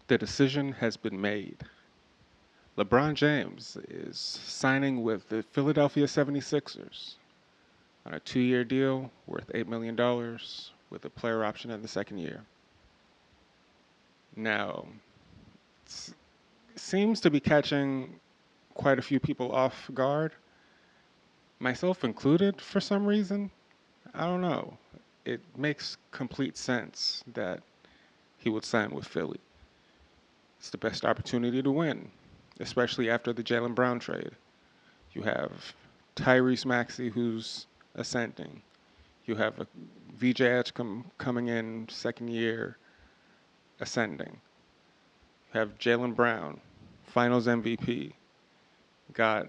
The decision has been made. LeBron James is signing with the Philadelphia 76ers on a 2-year deal worth $8 million with a player option in the second year. Now, it seems to be catching quite a few people off guard, myself included for some reason. I don't know. It makes complete sense that he would sign with Philly. It's the best opportunity to win, especially after the Jaylen Brown trade. You have Tyrese Maxey, who's ascending. You have a VJ Edgecombe coming in second year, ascending. You have Jaylen Brown, Finals MVP, got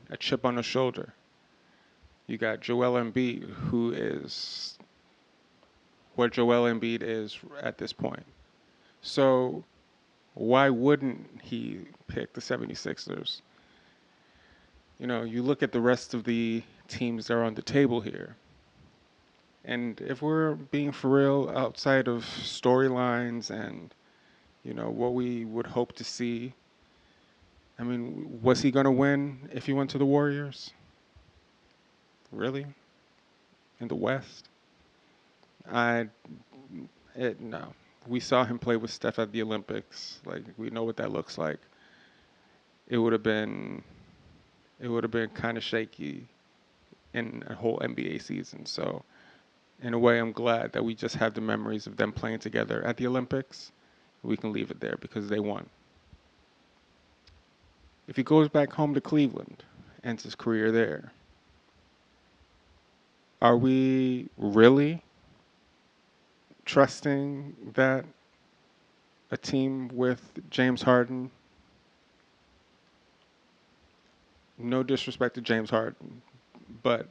a chip on his shoulder. You got Joel Embiid, who is what Joel Embiid is at this point. So why wouldn't he pick the 76ers? You look at the rest of the teams that are on the table here. And if we're being for real outside of storylines and, what we would hope to see, I mean, was he going to win if he went to the Warriors? Really? In the West? I, no. We saw him play with Steph at the Olympics. Like, we know what that looks like. It would have been kind of shaky in a whole NBA season. So, in a way, I'm glad that we just have the memories of them playing together at the Olympics. We can leave it there because they won. If he goes back home to Cleveland, ends his career there, are we really trusting that a team with James Harden, no disrespect to James Harden, but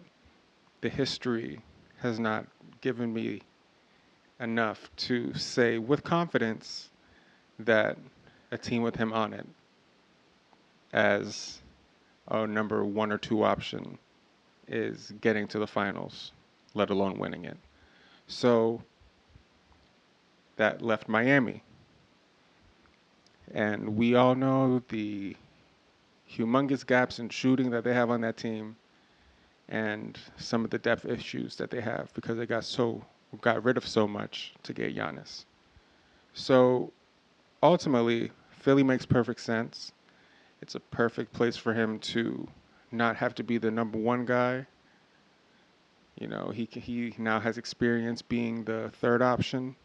the history has not given me enough to say with confidence that a team with him on it as a number one or two option is getting to the finals, let alone winning it. So that left Miami. And we all know the humongous gaps in shooting that they have on that team and some of the depth issues that they have because they got rid of so much to get Giannis. So ultimately, Philly makes perfect sense. It's a perfect place for him to not have to be the number one guy. He now has experience being the third option,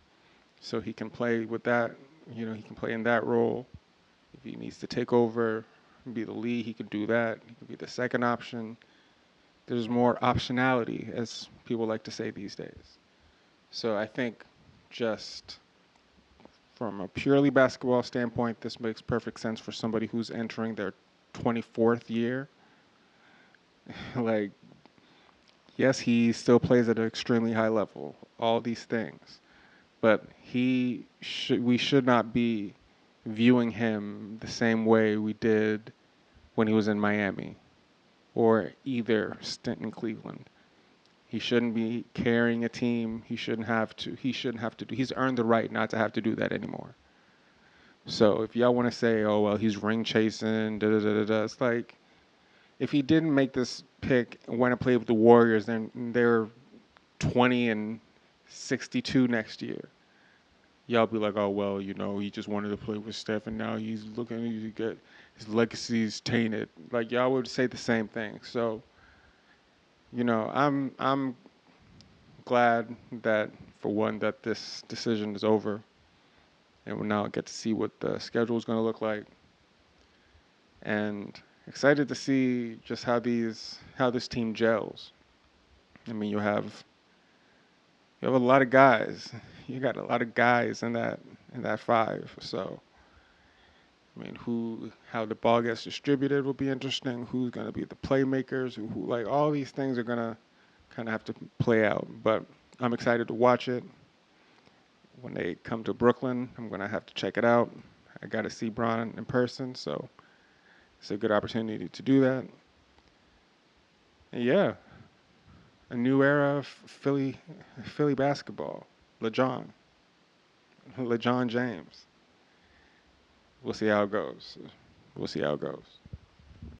so he can play with that. He can play in that role. If he needs to take over and be the lead, he can do that. He can be the second option. There's more optionality, as people like to say these days. So I think just from a purely basketball standpoint, this makes perfect sense for somebody who's entering their 24th year. Like, yes, he still plays at an extremely high level, all these things. But we should not be viewing him the same way we did when he was in Miami or either stint in Cleveland. He shouldn't be carrying a team. He shouldn't have to. He's earned the right not to have to do that anymore. So if y'all want to say, oh, well, he's ring chasing, da da da da da, it's like, if he didn't make this pick and want to play with the Warriors, then they're 20 and 62 next year. Y'all be like, oh, well, he just wanted to play with Steph, and now he's looking to get his legacy's tainted. Like, y'all would say the same thing. So, I'm glad that, for one, that this decision is over, and we'll now get to see what the schedule is going to look like, and excited to see just how this team gels. I mean, you have a lot of guys. You got a lot of guys in that five. So, I mean, how the ball gets distributed will be interesting. Who's going to be the playmakers? Who like all these things are going to kind of have to play out. But I'm excited to watch it. When they come to Brooklyn, I'm going to have to check it out. I got to see Bron in person, so it's a good opportunity to do that. And yeah, a new era of Philly basketball. LeJawn James. we'll see how it goes. We'll see how it goes.